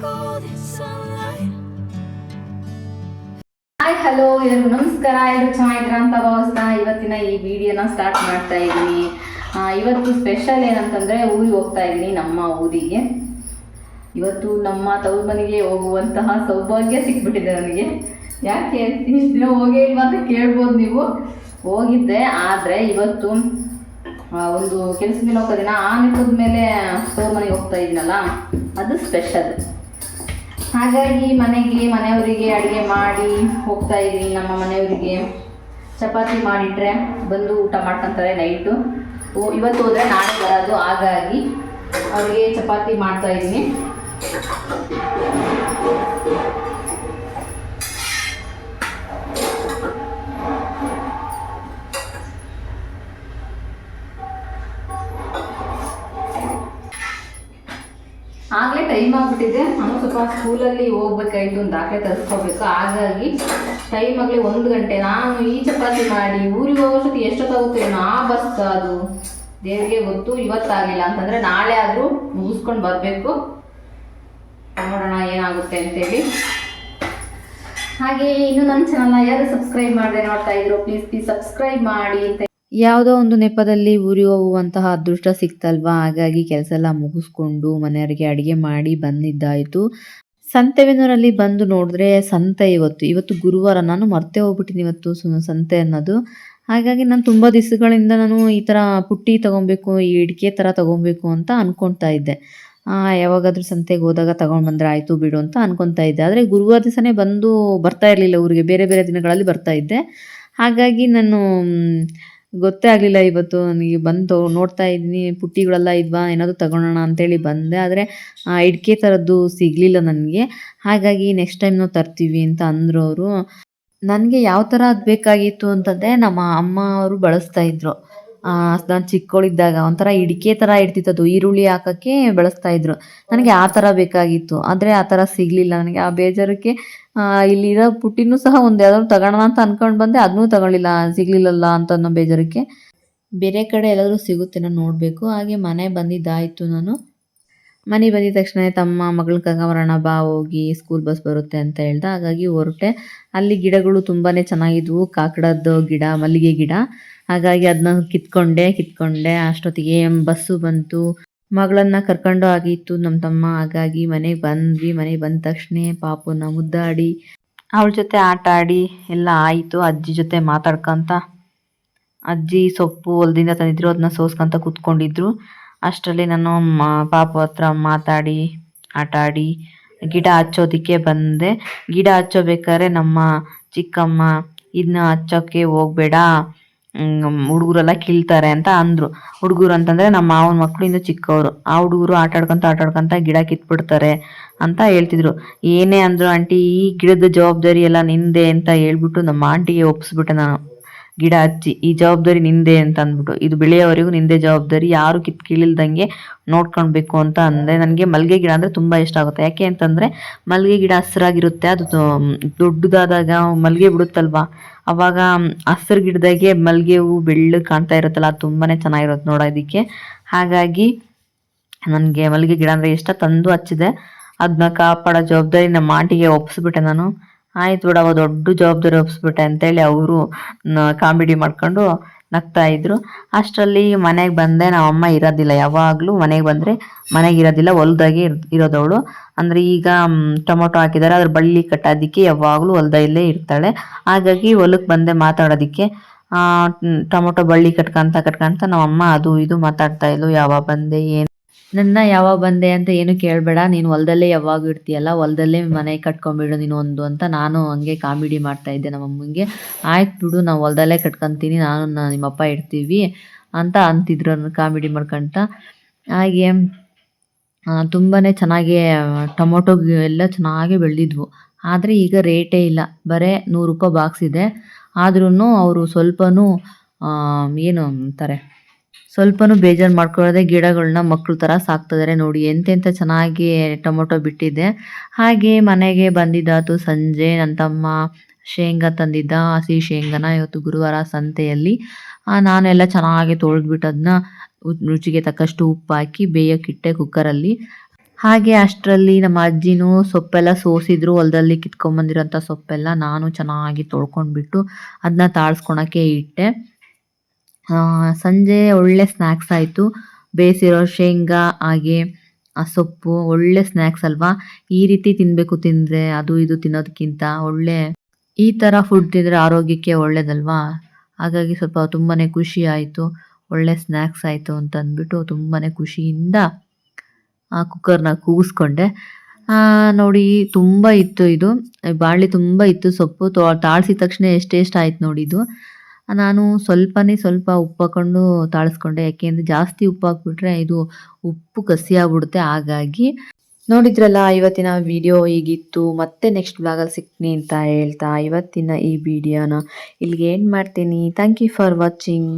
golden sunlight. Hi hello ಎಲ್ಲರಿಗೂ ನಮಸ್ಕಾರ. ಎಲ್ಲರೂ ಚೆನ್ನಾಗಿದ್ದೀರಾ ಅಂತ ಭಾವಿಸ್ತಾ ಇವತ್ತಿನ ಈ ವಿಡಿಯೋನ ಸ್ಟಾರ್ಟ್ ಮಾಡ್ತಾ ಇದ್ದೀನಿ. ಇವತ್ತು ಸ್ಪೆಷಲ್ ಏನಂತಂದರೆ ಊರಿಗೆ ಹೋಗ್ತಾ ಇದ್ದೀನಿ, ನಮ್ಮ ಊರಿಗೆ. ಇವತ್ತು ನಮ್ಮ ತವ್ರ ಮನೆಗೆ ಹೋಗುವಂತಹ ಸೌಭಾಗ್ಯ ಸಿಕ್ಬಿಟ್ಟಿದೆ ನನಗೆ. ಯಾಕೆ ಇಷ್ಟು ದಿನ ಹೋಗೇ ಇಲ್ವಾ ಅಂತ ಕೇಳ್ಬೋದು ನೀವು. ಹೋಗಿದ್ದೆ, ಆದರೆ ಇವತ್ತು ಒಂದು ಕೆಲಸದಿಂದ ಹೋಗ್ತಾ ಇದ್ದೀನಿ. ಆ ನಿಟ್ಟದ ಮೇಲೆ ತವ್ರ ಮನೆಗೆ ಹೋಗ್ತಾ ಇದ್ದೀನಲ್ಲ, ಅದು ಸ್ಪೆಷಲ್. ಹಾಗಾಗಿ ಮನೆಯವರಿಗೆ ಅಡುಗೆ ಮಾಡಿ ಹೋಗ್ತಾ ಇದ್ದೀನಿ. ನಮ್ಮ ಮನೆಯವರಿಗೆ ಚಪಾತಿ ಮಾಡಿಟ್ರೆ ಬಂದು ಊಟ ಮಾಡ್ಕೊತಾರೆ ನೈಟು. ಇವತ್ತು ಹೋದರೆ ನಾಳೆ ಬರೋದು, ಹಾಗಾಗಿ ಅವರಿಗೆ ಚಪಾತಿ ಮಾಡ್ತಾ ಇದ್ದೀನಿ. ಆಗಲೇ ಟೈಮ್ ಆಗಿಬಿಟ್ಟಿದೆ. ನಾನು ಸ್ವಲ್ಪ ಸ್ಕೂಲಲ್ಲಿ ಹೋಗ್ಬೇಕಾಯ್ತು, ಒಂದು ದಾಖಲೆ ತರಿಸ್ಕೋಬೇಕು. ಹಾಗಾಗಿ ಟೈಮ್ ಆಗಲಿ 1 ಗಂಟೆ. ನಾನು ಈ ಚಪಾತಿ ಮಾಡಿ ಊರಿಗೆ ಹೋಗೋಷ್ಟೊತ್ತು ಎಷ್ಟೊತ್ತಾಗುತ್ತೇನೋ, ಆ ಬಸ್ ಅದು ದೇವರಿಗೆ ಗೊತ್ತು. ಇವತ್ತಾಗಲಿಲ್ಲ ಅಂತಂದರೆ ನಾಳೆ ಆದರೂ ಮುಗಿಸ್ಕೊಂಡು ಬರಬೇಕು. ನೋಡೋಣ ಏನಾಗುತ್ತೆ ಅಂತೇಳಿ. ಹಾಗೆ ಇನ್ನು ನನ್ನ ಚಾನಲ್ನ ಯಾರು ಸಬ್ಸ್ಕ್ರೈಬ್ ಮಾಡದೆ ನೋಡ್ತಾ ಇದ್ರು, ಪ್ಲೀಸ್ ಸಬ್ಸ್ಕ್ರೈಬ್ ಮಾಡಿ ಅಂತ. ಯಾವುದೋ ಒಂದು ನೆಪದಲ್ಲಿ ಊರಿಗೆ ಹೋಗುವಂತಹ ಅದೃಷ್ಟ ಸಿಕ್ತಲ್ವಾ, ಹಾಗಾಗಿ ಕೆಲಸ ಎಲ್ಲ ಮುಗಿಸ್ಕೊಂಡು ಮನೆಯವರಿಗೆ ಅಡುಗೆ ಮಾಡಿ ಬಂದಿದ್ದಾಯಿತು. ಸಂತೆಬೆನ್ನೂರಲ್ಲಿ ಬಂದು ನೋಡಿದ್ರೆ ಸಂತೆ ಇವತ್ತು ಗುರುವಾರ. ನಾನು ಮರ್ತೇ ಹೋಗ್ಬಿಟ್ಟಿನಿ ಇವತ್ತು ಸಂತೆ ಅನ್ನೋದು. ಹಾಗಾಗಿ ನಾನು ತುಂಬ ದಿವಸಗಳಿಂದ ನಾನು ಈ ಥರ ಪುಟ್ಟಿ ತೊಗೊಬೇಕು, ಈ ಇಡಿಕೆ ಥರ ತೊಗೊಬೇಕು ಅಂತ ಅಂದ್ಕೊಳ್ತಾ ಇದ್ದೆ. ಯಾವಾಗಾದ್ರೂ ಸಂತೆಗೆ ಹೋದಾಗ ತೊಗೊಂಡು ಬಂದರೆ ಆಯಿತು ಬಿಡು ಅಂತ ಅಂದ್ಕೊತಾ ಇದ್ದೆ. ಆದರೆ ಗುರುವಾರ ದಿವಸನೇ ಬರ್ತಾ ಇರಲಿಲ್ಲ ಊರಿಗೆ, ಬೇರೆ ಬೇರೆ ದಿನಗಳಲ್ಲಿ ಬರ್ತಾ ಇದ್ದೆ. ಹಾಗಾಗಿ ನಾನು ಗೊತ್ತೇ ಆಗಲಿಲ್ಲ. ಇವತ್ತು ನನಗೆ ಬಂದು ನೋಡ್ತಾ ಇದ್ದೀನಿ, ಪುಟ್ಟಿಗಳೆಲ್ಲ ಇದ್ವಾ, ಏನಾದರೂ ತಗೊಳ್ಳೋಣ ಅಂತೇಳಿ ಬಂದೆ. ಆದರೆ ಇಡ್ಕೆ ಥರದ್ದು ಸಿಗಲಿಲ್ಲ ನನಗೆ. ಹಾಗಾಗಿ ನೆಕ್ಸ್ಟ್ ಟೈಮ್ ನಾವು ತರ್ತೀವಿ ಅಂತ ಅಂದರು ಅವರು. ನನಗೆ ಯಾವ ಥರ ಅದು ಬೇಕಾಗಿತ್ತು ಅಂತಂದರೆ, ನಮ್ಮ ಅಮ್ಮ ಅವರು ಬಳಸ್ತಾ ಇದ್ರು. ನಾನು ಚಿಕ್ಕವಳಿದ್ದಾಗ ಒಂಥರ ಇಡಿಕೆ ಥರ ಇರ್ತಿತ್ತು, ಈರುಳ್ಳಿ ಹಾಕೋಕ್ಕೆ ಬಳಸ್ತಾಯಿದ್ರು. ನನಗೆ ಆ ಥರ ಬೇಕಾಗಿತ್ತು, ಆದರೆ ಆ ಥರ ಸಿಗಲಿಲ್ಲ ನನಗೆ. ಆ ಬೇಜಾರಕ್ಕೆ ಇಲ್ಲಿರೋ ಪುಟ್ಟಿನೂ ಸಹ ಒಂದು ಯಾವ್ದಾದ್ರು ತಗೋಣ ಅಂತ ಅಂದ್ಕೊಂಡು ಬಂದೆ, ಅದನ್ನೂ ತಗೊಳ್ಳಿಲ್ಲ, ಸಿಗಲಿಲ್ಲಲ್ಲ ಅಂತ ಅನ್ನೋ ಬೇಜಾರಕ್ಕೆ. ಬೇರೆ ಕಡೆ ಎಲ್ಲಾದರೂ ಸಿಗುತ್ತೇನೋ ನೋಡಬೇಕು. ಹಾಗೆ ಮನೆ ಬಂದಿದ್ದಾಯಿತು. ಮನೆ ಬಂದಿದ ತಕ್ಷಣ ತಮ್ಮ ಮಗಳನ್ನ ಕರ್ಕೊಂಬರೋಣ ಬಾ, ಹೋಗಿ ಸ್ಕೂಲ್ ಬಸ್ ಬರುತ್ತೆ ಅಂತ ಹೇಳ್ದೆ. ಹಾಗಾಗಿ ಹೊರಟೆ. ಅಲ್ಲಿ ಗಿಡಗಳು ತುಂಬಾ ಚೆನ್ನಾಗಿದ್ವು. ಕಾಕಡದ ಗಿಡ, ಮಲ್ಲಿಗೆ ಗಿಡ. ಹಾಗಾಗಿ ಅದನ್ನ ಕಿತ್ಕೊಂಡೆ. ಅಷ್ಟೊತ್ತಿಗೆ ಬಸ್ಸು ಬಂತು. ಮಗಳನ್ನು ಕರ್ಕೊಂಡು ಆಗಿತ್ತು ನಮ್ಮ ತಮ್ಮ. ಹಾಗಾಗಿ ಮನೆಗೆ ಬಂದ್ವಿ. ಮನೆಗೆ ಬಂದ ತಕ್ಷಣ ಪಾಪುನ ಮುದ್ದಾಡಿ ಅವಳ ಜೊತೆ ಆಟ ಆಡಿ ಎಲ್ಲ ಆಯಿತು. ಅಜ್ಜಿ ಜೊತೆ ಮಾತಾಡ್ಕೊತ, ಅಜ್ಜಿ ಸೊಪ್ಪು ಹೊಲದಿಂದ ತಂದಿದ್ರು, ಅದನ್ನ ಸೋಸ್ಕೊಂತ ಕೂತ್ಕೊಂಡಿದ್ರು. ಅಷ್ಟರಲ್ಲಿ ನಾನು ಪಾಪು ಹತ್ರ ಮಾತಾಡಿ ಆಟ ಆಡಿ ಗಿಡ ಹಚ್ಚೋದಕ್ಕೆ ಬಂದೆ. ಗಿಡ ಹಚ್ಚೋಬೇಕಾದ್ರೆ ನಮ್ಮ ಚಿಕ್ಕಮ್ಮ ಇದನ್ನ ಹಚ್ಚೋಕ್ಕೆ ಹೋಗಬೇಡ, ಹುಡುಗರೆಲ್ಲ ಕೀಳ್ತಾರೆ ಅಂತ ಅಂದರು. ಹುಡುಗರು ಅಂತಂದರೆ ನಮ್ಮ ಮಾವನ ಮಕ್ಕಳು, ಇನ್ನೂ ಚಿಕ್ಕವರು. ಆ ಹುಡುಗರು ಆಟಾಡ್ಕೊತ ಗಿಡ ಕಿತ್ಬಿಡ್ತಾರೆ ಅಂತ ಹೇಳ್ತಿದ್ರು. ಏನೇ ಅಂದರು ಆಂಟಿ, ಈ ಗಿಡದ ಜವಾಬ್ದಾರಿ ಎಲ್ಲ ನಿಂದೆ ಅಂತ ಹೇಳ್ಬಿಟ್ಟು ನಮ್ಮ ಆಂಟಿಗೆ ಒಪ್ಪಿಸ್ಬಿಟ್ಟೆ ನಾನು. ಗಿಡ ಹಚ್ಚಿ ಈ ಜವಾಬ್ದಾರಿ ನಿಂದೆ ಅಂತ ಅಂದ್ಬಿಟ್ಟು, ಇದು ಬೆಳೆಯೋವರೆಗೂ ನಿಂದೆ ಜವಾಬ್ದಾರಿ, ಯಾರು ಕೀಳಿಲ್ದಂಗೆ ನೋಡ್ಕೊಳ್ಬೇಕು ಅಂತ ಅಂದೆ. ನನಗೆ ಮಲ್ಲಿಗೆ ಗಿಡ ಅಂದರೆ ತುಂಬ ಇಷ್ಟ ಆಗುತ್ತೆ. ಯಾಕೆ ಅಂತಂದರೆ ಮಲ್ಲಿಗೆ ಗಿಡ ಹಸಿರಾಗಿರುತ್ತೆ. ಅದು ದೊಡ್ಡದಾದಾಗ ಮಲ್ಲಿಗೆ ಬಿಡುತ್ತಲ್ವ, ಅವಾಗ ಹಸಿರು ಗಿಡದಾಗೆ ಮಲ್ಲಿಗೆ ಹೂವು ಬೆಳ್ಳಗೆ ಕಾಣ್ತಾ ಇರುತ್ತಲ್ಲ, ಅದು ತುಂಬಾ ಚೆನ್ನಾಗಿರುತ್ತೆ ನೋಡೋದಕ್ಕೆ. ಹಾಗಾಗಿ ನನಗೆ ಮಲ್ಲಿಗೆ ಗಿಡ ಅಂದರೆ ಇಷ್ಟ. ತಂದು ಹಚ್ಚಿದೆ. ಅದನ್ನ ಕಾಪಾಡೋ ಜವಾಬ್ದಾರಿ ನಮ್ಮ ಆಂಟಿಗೆ ಒಪ್ಪಿಸ್ಬಿಟ್ಟೆ ನಾನು. ಆಯ್ತು ಬಿಡವ, ದೊಡ್ಡ ಜವಾಬ್ದಾರಿ ಒಪ್ಪಿಸ್ಬಿಟ್ಟೆ ಅಂತೇಳಿ ಅವರು ಕಾಮಿಡಿ ಮಾಡ್ಕೊಂಡು ನಗ್ತಾ ಇದ್ರು. ಅಷ್ಟರಲ್ಲಿ ಮನೆಗೆ ಬಂದೆ. ನಮ್ಮಮ್ಮ ಇರೋದಿಲ್ಲ, ಯಾವಾಗಲೂ ಮನೆಗೆ ಬಂದರೆ ಮನೆಗೆ ಇರೋದಿಲ್ಲ, ಹೊಲ್ದಾಗೆ ಇರೋದವಳು. ಅಂದರೆ ಈಗ ಟೊಮೊಟೊ ಹಾಕಿದ್ದಾರೆ, ಅದ್ರ ಬಳ್ಳಿ ಕಟ್ಟೋದಕ್ಕೆ ಯಾವಾಗಲೂ ಹೊಲ್ದಲ್ಲೇ ಇರ್ತಾಳೆ. ಹಾಗಾಗಿ ಹೊಲಕ್ಕೆ ಬಂದೆ ಮಾತಾಡೋದಕ್ಕೆ. ಟೊಮೊಟೊ ಬಳ್ಳಿ ಕಟ್ಕೊಂತ ನಮ್ಮಮ್ಮ ಅದು ಇದು ಮಾತಾಡ್ತಾ ಇದ್ಲು. ಯಾವಾಗ ಬಂದೆ, ನನ್ನ ಯಾವಾಗ ಬಂದೆ ಅಂತ ಏನು ಕೇಳಬೇಡ, ನೀನು ಹೊಲದಲ್ಲೇ ಯಾವಾಗ ಇರ್ತೀಯಲ್ಲ, ಹೊಲದಲ್ಲೇ ಮನೆ ಕಟ್ಕೊಂಬಿಡು ನೀನು ಒಂದು ಅಂತ ನಾನು ಹಂಗೆ ಕಾಮಿಡಿ ಮಾಡ್ತಾ ಇದ್ದೆ ನಮ್ಮಮ್ಮಂಗೆ. ಆಯ್ತು ಬಿಡು, ನಾವು ಹೊಲದಲ್ಲೇ ಕಟ್ಕೊತೀನಿ, ನಿಮ್ಮಪ್ಪ ಇರ್ತೀವಿ ಅಂತ ಅಂತಿದ್ರು ಕಾಮಿಡಿ ಮಾಡ್ಕೊತ. ಹಾಗೆ ತುಂಬಾ ಚೆನ್ನಾಗಿ ಟೊಮೊಟೊ ಎಲ್ಲ ಚೆನ್ನಾಗಿ ಬೆಳೆದಿದ್ವು. ಆದರೆ ಈಗ ರೇಟೇ ಇಲ್ಲ, ಬರೀ 100 ರೂಪಾಯಿ ಬಾಕ್ಸ್ ಇದೆ. ಆದ್ರೂ ಅವರು ಏನು ಅಂತಾರೆ, ಸ್ವಲ್ಪನೂ ಬೇಜಾರು ಮಾಡ್ಕೊಳ್ಳೋದೆ ಗಿಡಗಳನ್ನ ಮಕ್ಕಳ ಥರ ಸಾಕ್ತಿದ್ದಾರೆ. ನೋಡಿ ಎಂತೆಂಥ ಚೆನ್ನಾಗಿ ಟೊಮೊಟೊ ಬಿಟ್ಟಿದೆ. ಹಾಗೆ ಮನೆಗೆ ಬಂದಿದ್ದಾತು ಸಂಜೆ. ನನ್ನ ತಮ್ಮ ಶೇಂಗಾ ತಂದಿದ್ದ, ಹಸಿ ಶೇಂಗಾನ. ಇವತ್ತು ಗುರುವಾರ ಸಂತೆಯಲ್ಲಿ. ನಾನೆಲ್ಲ ಚೆನ್ನಾಗಿ ತೊಳೆದ್ಬಿಟ್ಟು ಅದನ್ನ ರುಚಿಗೆ ತಕ್ಕಷ್ಟು ಉಪ್ಪು ಹಾಕಿ ಬೇಯೋಕ್ಕಿಟ್ಟೆ ಕುಕ್ಕರಲ್ಲಿ. ಹಾಗೆ ಅಷ್ಟರಲ್ಲಿ ನಮ್ಮ ಅಜ್ಜಿನೂ ಸೊಪ್ಪೆಲ್ಲ ಸೋಸಿದ್ರು, ಹೊಲದಲ್ಲಿ ಕಿತ್ಕೊಂಬಂದಿರೋಂಥ ಸೊಪ್ಪೆಲ್ಲ ನಾನು ಚೆನ್ನಾಗಿ ತೊಳ್ಕೊಂಡ್ಬಿಟ್ಟು ಅದನ್ನ ತಾಳ್ಸ್ಕೊಳಕ್ಕೆ ಇಟ್ಟೆ. ಸಂಜೆ ಒಳ್ಳೆ ಸ್ನ್ಯಾಕ್ಸ್ ಆಯಿತು. ಬೇಯಿಸಿರೋ ಶೇಂಗಾ ಹಾಗೆ ಆ ಸೊಪ್ಪು ಒಳ್ಳೆ ಸ್ನ್ಯಾಕ್ಸ್ ಅಲ್ವಾ. ಈ ರೀತಿ ತಿನ್ನಬೇಕು, ತಿಂದರೆ ಅದು ಇದು ತಿನ್ನೋದಕ್ಕಿಂತ ಒಳ್ಳೆ ಈ ಥರ ಫುಡ್ ತಿಂದರೆ ಆರೋಗ್ಯಕ್ಕೆ ಒಳ್ಳೇದಲ್ವಾ. ಹಾಗಾಗಿ ಸ್ವಲ್ಪ ತುಂಬಾ ಖುಷಿ ಆಯಿತು. ಒಳ್ಳೆ ಸ್ನ್ಯಾಕ್ಸ್ ಆಯಿತು ಅಂತ ಅಂದ್ಬಿಟ್ಟು ತುಂಬಾ ಖುಷಿಯಿಂದ ಆ ಕುಕ್ಕರ್ನ ಕೂಗಿಸ್ಕೊಂಡೆ. ನೋಡಿ ತುಂಬ ಇತ್ತು ಇದು ಬಾಣಲಿ, ತುಂಬ ಇತ್ತು ಸೊಪ್ಪು. ತಾಳ್ಸಿದ ತಕ್ಷಣ ಎಷ್ಟೆಷ್ಟು ಆಯ್ತು ನೋಡಿ ಇದು. ನಾನು ಸ್ವಲ್ಪ ಉಪ್ಪು ಹಾಕ್ಕೊಂಡು ತಾಳಿಸ್ಕೊಂಡೆ, ಯಾಕೆಂದರೆ ಜಾಸ್ತಿ ಉಪ್ಪು ಹಾಕ್ಬಿಟ್ರೆ ಇದು ಉಪ್ಪು ಕಸಿ ಆಗ್ಬಿಡುತ್ತೆ. ಹಾಗಾಗಿ ನೋಡಿದ್ರಲ್ಲ, ಇವತ್ತಿನ ವಿಡಿಯೋ ಹೀಗಿತ್ತು. ಮತ್ತೆ ನೆಕ್ಸ್ಟ್ ಬ್ಲಾಗಲ್ಲಿ ಸಿಗ್ತೀನಿ ಅಂತ ಹೇಳ್ತಾ ಇವತ್ತಿನ ಈ ವಿಡಿಯೋನ ಇಲ್ಲಿಗೆ ಎಂಡ್ ಮಾಡ್ತೀನಿ. Thank you for watching.